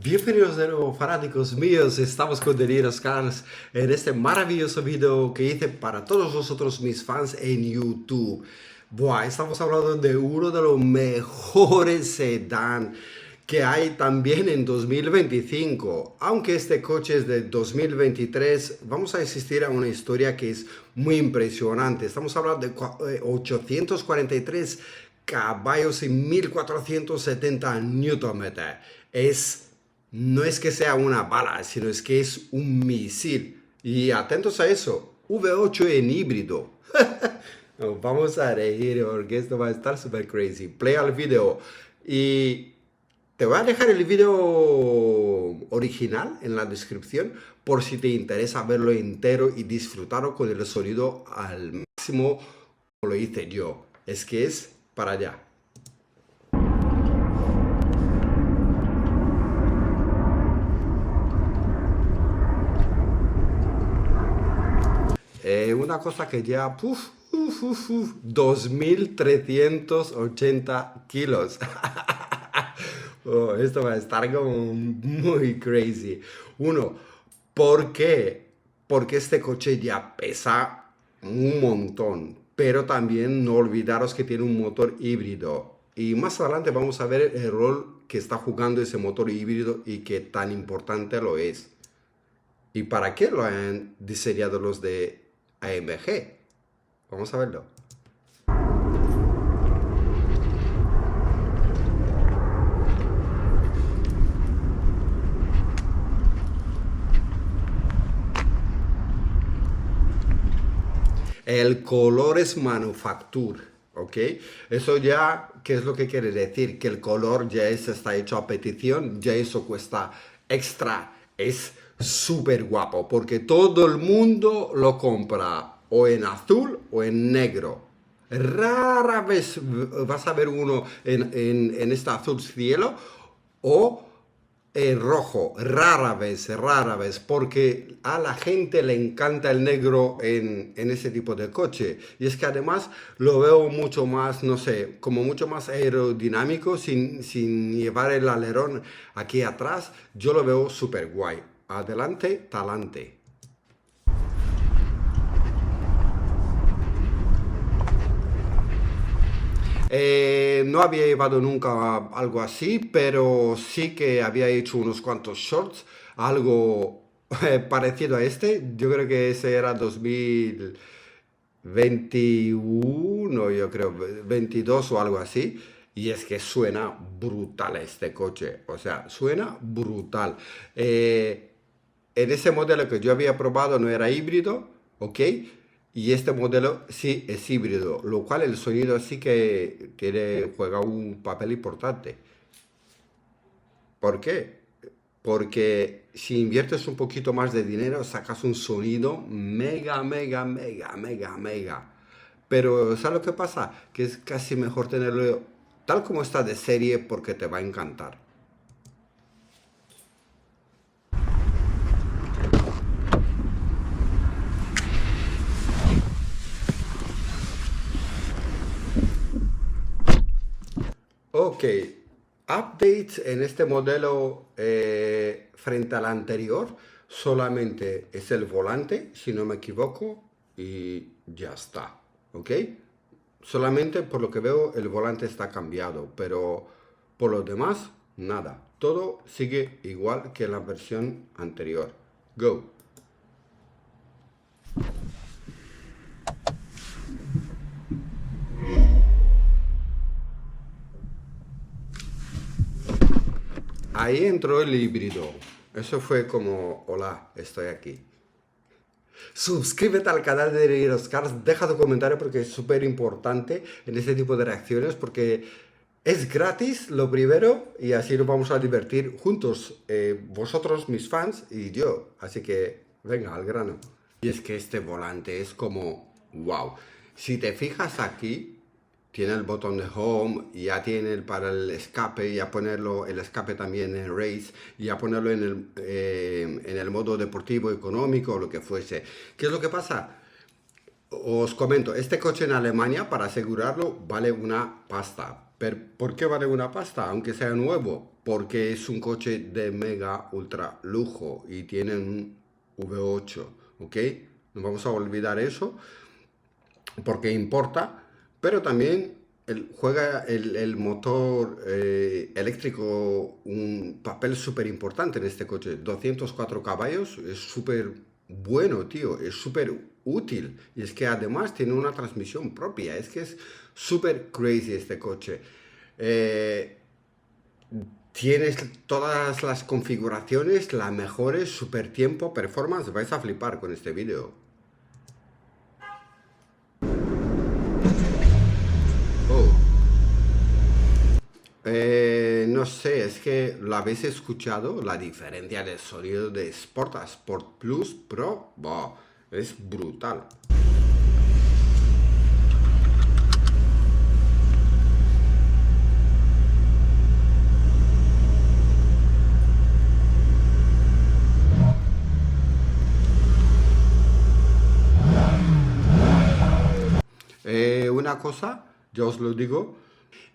Bienvenidos de nuevo, fanáticos míos. Estamos con Deliros Cars en este maravilloso video que hice para todos vosotros, mis fans en YouTube. Buah, estamos hablando de uno de los mejores sedán que hay también en 2025. Aunque este coche es de 2023, vamos a asistir a una historia que es muy impresionante. Estamos hablando de 843 caballos y 1470 Nm. No es que sea una bala, sino es que es un misil. Y atentos a eso, V8 en híbrido. Nos vamos a reír porque esto va a estar super crazy. Play al video. Y te voy a dejar el video original en la descripción por si te interesa verlo entero y disfrutarlo con el sonido al máximo como lo hice yo. Es que es para allá. Una cosa que ya, 2.380 kilos. Oh, esto va a estar como muy crazy. Uno, ¿por qué? Porque este coche ya pesa un montón. Pero también no olvidaros que tiene un motor híbrido. Y más adelante vamos a ver el rol que está jugando ese motor híbrido y qué tan importante lo es. ¿Y para qué lo han diseñado los de AMG? Vamos a verlo. El color es manufactura, ¿ok? Eso ya, ¿qué es lo que quiere decir? Que el color ya está hecho a petición, ya eso cuesta extra, es súper guapo, porque todo el mundo lo compra o en azul o en negro. Rara vez vas a ver uno en este azul cielo o en rojo, rara vez, porque a la gente le encanta el negro en ese tipo de coche. Y es que además lo veo mucho más, no sé, como mucho más aerodinámico, sin llevar el alerón aquí atrás. Yo lo veo súper guay. Adelante, talante. No había llevado nunca algo así, pero sí que había hecho unos cuantos shorts, algo parecido a este. Yo creo que ese era 2021, yo creo, 22 o algo así. Y es que suena brutal este coche, o sea, suena brutal. En ese modelo que yo había probado no era híbrido, ¿ok? Y este modelo sí es híbrido, lo cual el sonido sí que juega un papel importante. ¿Por qué? Porque si inviertes un poquito más de dinero, sacas un sonido mega. Pero ¿sabes lo que pasa? Que es casi mejor tenerlo tal como está de serie porque te va a encantar. Ok, updates en este modelo frente al anterior, solamente es el volante, si no me equivoco, y ya está, ¿ok? Solamente por lo que veo el volante está cambiado, pero por lo demás, nada. Todo sigue igual que en la versión anterior. Go. Ahí entró el híbrido. Eso fue como, hola, estoy aquí. Suscríbete al canal de Deliros Cars, deja tu comentario porque es súper importante en este tipo de reacciones porque es gratis lo primero y así nos vamos a divertir juntos, vosotros, mis fans y yo. Así que venga, al grano. Y es que este volante es como, wow. Si te fijas aquí, tiene el botón de home, y ya tiene para el escape, ya ponerlo el escape también en race, y ya ponerlo en el modo deportivo, económico, o lo que fuese. ¿Qué es lo que pasa? Os comento, este coche en Alemania, para asegurarlo, vale una pasta. Pero ¿por qué vale una pasta? Aunque sea nuevo. Porque es un coche de mega ultra lujo y tiene un V8, ¿ok? No vamos a olvidar eso porque importa, pero también juega el motor eléctrico un papel súper importante en este coche. 204 caballos es súper bueno, tío, es súper útil. Y es que además tiene una transmisión propia, es que es súper crazy este coche. Eh, Tienes todas las configuraciones, las mejores, super tiempo, performance, vais a flipar con este vídeo. Oh. No sé, es que lo habéis escuchado, la diferencia de sonido de Sport a Sport Plus Pro, ¡buah! Es brutal. Una cosa, yo os lo digo,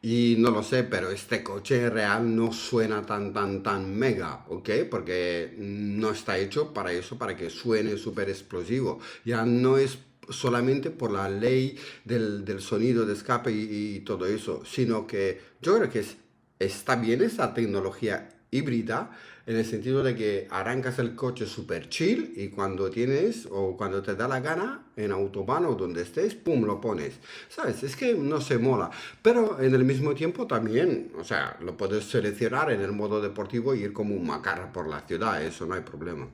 y no lo sé, pero este coche real no suena tan mega, ¿ok? Porque no está hecho para eso, para que suene súper explosivo. Ya no es solamente por la ley del sonido de escape y todo eso, sino que yo creo que está bien esa tecnología híbrida en el sentido de que arrancas el coche super chill y cuando tienes o cuando te da la gana en autobahn o donde estés, pum, lo pones. ¿Sabes? Es que no se mola. Pero en el mismo tiempo también, o sea, lo puedes seleccionar en el modo deportivo y ir como un macarra por la ciudad, eso no hay problema,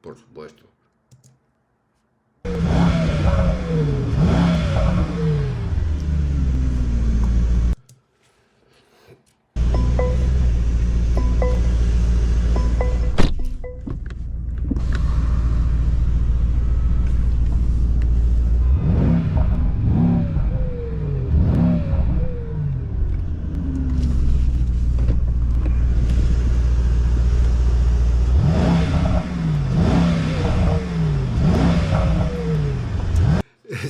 por supuesto.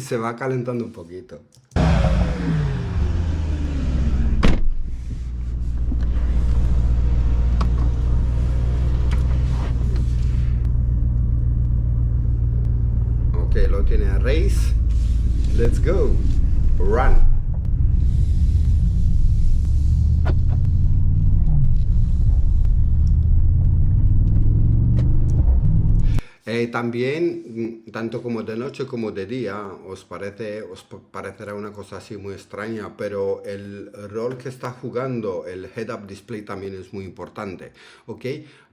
Se va calentando un poquito. Ok, lo tiene a race. Let's go. Run. También, tanto como de noche como de día, parecerá una cosa así muy extraña, pero el rol que está jugando el head-up display también es muy importante, ¿ok?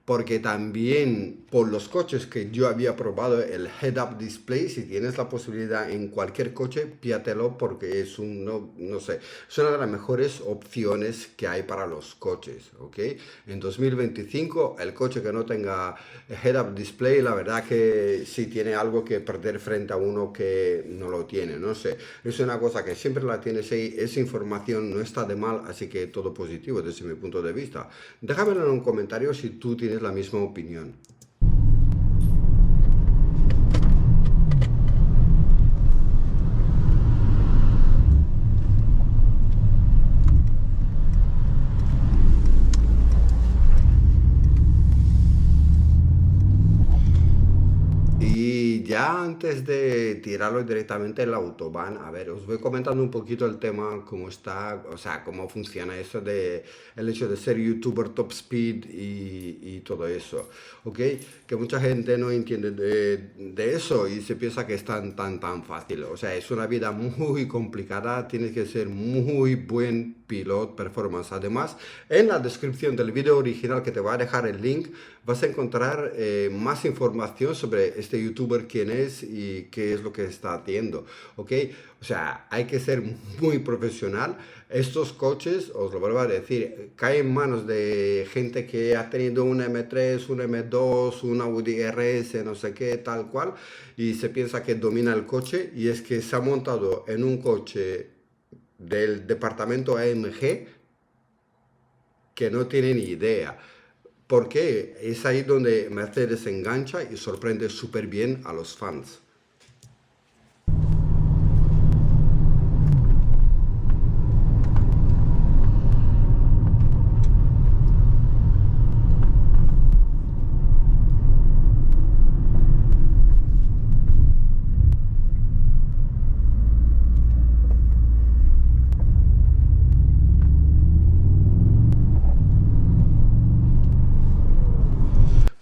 Porque también por los coches que yo había probado el head-up display, si tienes la posibilidad en cualquier coche, píatelo porque es no sé, es una de las mejores opciones que hay para los coches, ¿ok? En 2025 el coche que no tenga head-up display, la verdad que sí tiene algo que perder frente a uno que no lo tiene, no sé, es una cosa que siempre la tienes ahí, esa información no está de mal, así que todo positivo desde mi punto de vista. Déjamelo en un comentario si tú tienes la misma opinión. Y ya antes de tirarlo directamente en la autobahn, a ver, os voy comentando un poquito el tema, cómo está, o sea, cómo funciona eso de el hecho de ser youtuber top speed y todo eso, ¿ok? Que mucha gente no entiende de eso y se piensa que es tan fácil. O sea, es una vida muy complicada, tienes que ser muy buen piloto performance. Además, en la descripción del video original que te voy a dejar el link, vas a encontrar más información sobre este youtuber, quién es y qué es lo que está haciendo, ¿ok? O sea, hay que ser muy profesional. Estos coches, os lo vuelvo a decir, caen en manos de gente que ha tenido un M3, un M2, un Audi RS, no sé qué, tal cual, y se piensa que domina el coche y es que se ha montado en un coche del departamento AMG que no tiene ni idea. Porque es ahí donde Mercedes engancha y sorprende súper bien a los fans.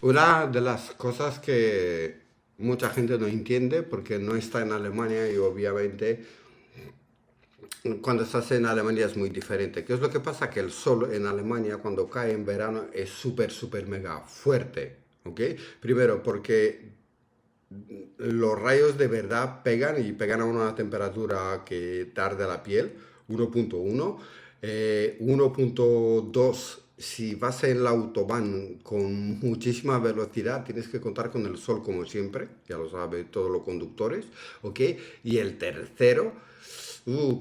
Una de las cosas que mucha gente no entiende porque no está en Alemania y obviamente cuando estás en Alemania es muy diferente. ¿Qué es lo que pasa? Que el sol en Alemania cuando cae en verano es súper, súper mega fuerte. ¿Ok? Primero porque los rayos de verdad pegan y pegan a una temperatura que tarda la piel, 1.1, 1.2. Si vas en la autobahn con muchísima velocidad, tienes que contar con el sol como siempre, ya lo saben todos los conductores, ¿ok? Y el tercero,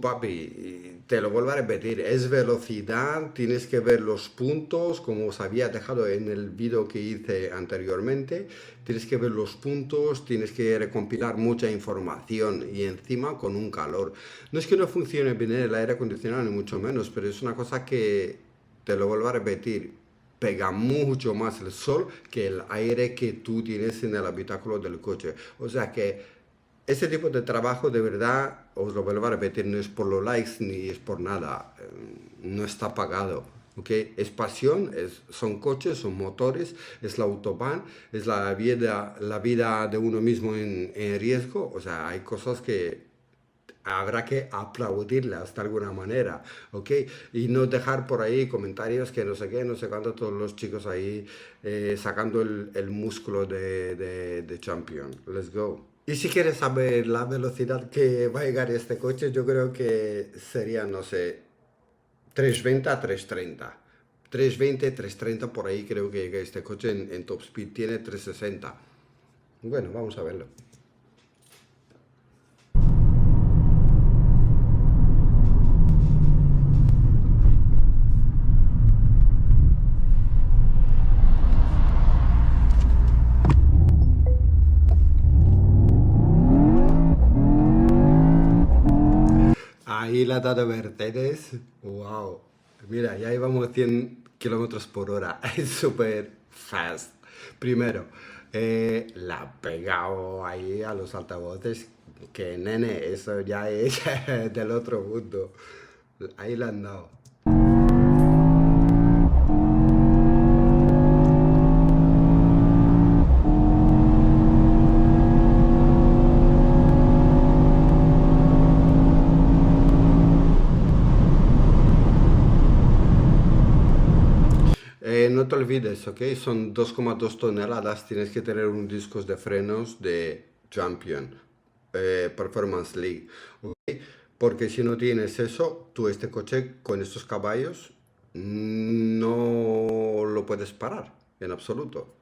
papi, te lo vuelvo a repetir, es velocidad, tienes que ver los puntos, como os había dejado en el vídeo que hice anteriormente, tienes que ver los puntos, tienes que recompilar mucha información y encima con un calor. No es que no funcione bien el aire acondicionado, ni mucho menos, pero es una cosa que, te lo vuelvo a repetir, pega mucho más el sol que el aire que tú tienes en el habitáculo del coche. O sea que ese tipo de trabajo de verdad, os lo vuelvo a repetir, no es por los likes ni es por nada, no está pagado. ¿Ok? Es pasión, son coches, son motores, es la autobahn, es la vida de uno mismo en riesgo. O sea, hay cosas que habrá que aplaudirlas de alguna manera, ¿ok? Y no dejar por ahí comentarios que no sé qué, no sé cuánto, todos los chicos ahí sacando el músculo de champion. Let's go. Y si quieres saber la velocidad que va a llegar este coche, yo creo que sería, no sé, 320 a 330. 320, 330 por ahí creo que llega este coche en top speed, tiene 360. Bueno, vamos a verlo. Ahí la dado Mercedes, wow. Mira, ya íbamos 100 kilómetros por hora, es súper fast. Primero, la ha pegado ahí a los altavoces, que nene, eso ya es del otro mundo. Ahí la han dado. No te olvides, ¿ok? Son 2,2 toneladas, tienes que tener un disco de frenos de Champion Performance League, ¿ok? Porque si no tienes eso, tú este coche con estos caballos no lo puedes parar en absoluto.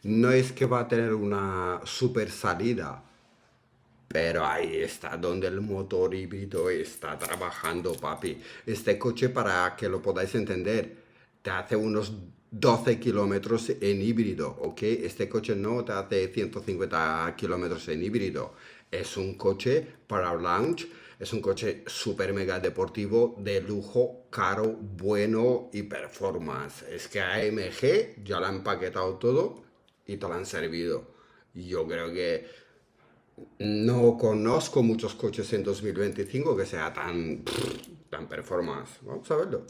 No es que va a tener una super salida, pero ahí está donde el motor híbrido está trabajando, papi. Este coche, para que lo podáis entender, te hace unos 12 kilómetros en híbrido, ¿ok? Este coche no te hace 150 kilómetros en híbrido. Es un coche para lounge, es un coche super mega deportivo, de lujo, caro, bueno y performance. Es que AMG ya lo ha empaquetado todo y te lo han servido. Y yo creo que no conozco muchos coches en 2025 que sea tan performance. Vamos a verlo.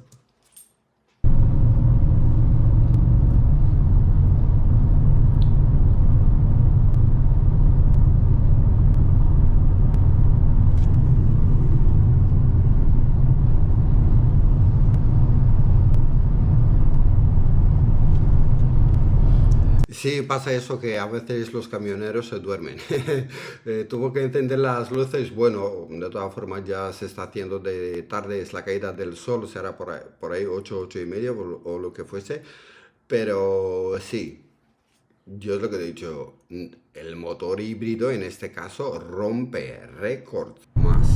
Sí, pasa eso que a veces los camioneros se duermen. Tuvo que encender las luces. Bueno, de todas formas ya se está haciendo de tarde, es la caída del sol, será por ahí 8, 8 y media o lo que fuese. Pero sí, yo es lo que he dicho, el motor híbrido en este caso rompe récords más.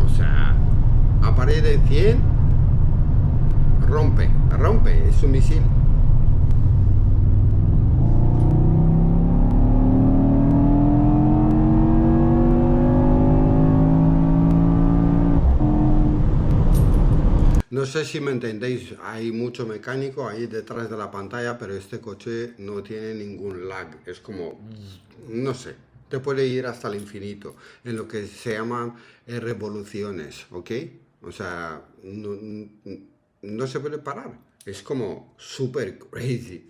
O sea, a pared de 100, rompe, es un misil. No sé si me entendéis, hay mucho mecánico ahí detrás de la pantalla, pero este coche no tiene ningún lag. Es como, no sé, te puede ir hasta el infinito, en lo que se llaman revoluciones, ¿ok? O sea, no se puede parar. Es como super crazy.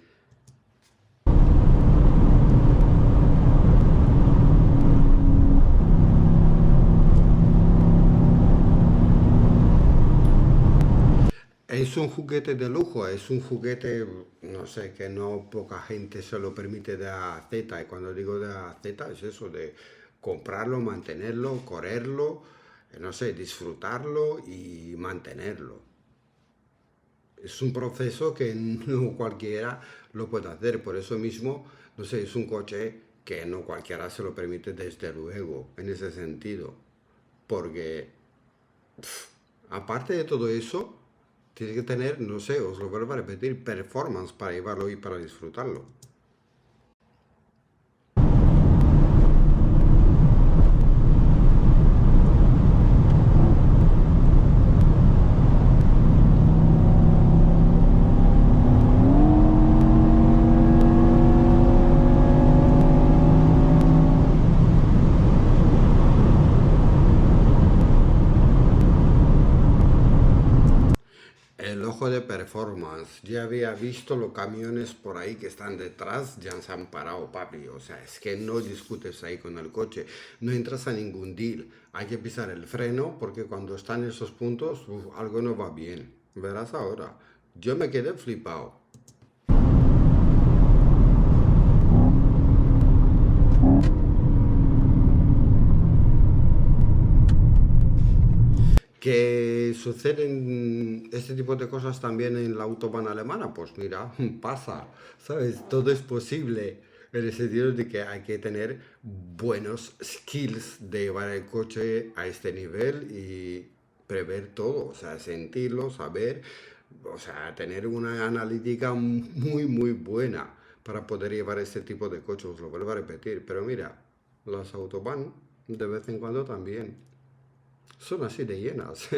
Es un juguete de lujo, es un juguete, no sé, que no poca gente se lo permite de A a Z. Y cuando digo de A a Z es eso, de comprarlo, mantenerlo, correrlo, no sé, disfrutarlo y mantenerlo. Es un proceso que no cualquiera lo puede hacer, por eso mismo, no sé, es un coche que no cualquiera se lo permite desde luego, en ese sentido. Porque aparte de todo eso, tienes que tener, no sé, os lo vuelvo a repetir, performance para llevarlo y para disfrutarlo. El ojo de performance. Ya había visto los camiones por ahí que están detrás, ya se han parado, papi. O sea, es que no discutes ahí con el coche, no entras a ningún deal. Hay que pisar el freno porque cuando están en esos puntos, algo no va bien. Verás ahora. Yo me quedé flipado. ¿Que suceden este tipo de cosas también en la autobahn alemana? Pues mira, pasa, ¿sabes? Todo es posible en el sentido de que hay que tener buenos skills de llevar el coche a este nivel y prever todo, o sea, sentirlo, saber, o sea, tener una analítica muy, muy buena para poder llevar este tipo de coches, os lo vuelvo a repetir, pero mira, las autobahn de vez en cuando también son así de llenas.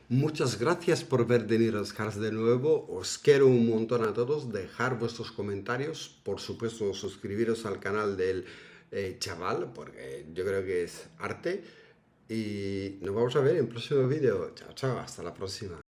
Muchas gracias por ver Deniros Cars de nuevo. Os quiero un montón a todos. Dejar vuestros comentarios. Por supuesto, suscribiros al canal del chaval, porque yo creo que es arte. Y nos vamos a ver en el próximo vídeo. Chao, chao. Hasta la próxima.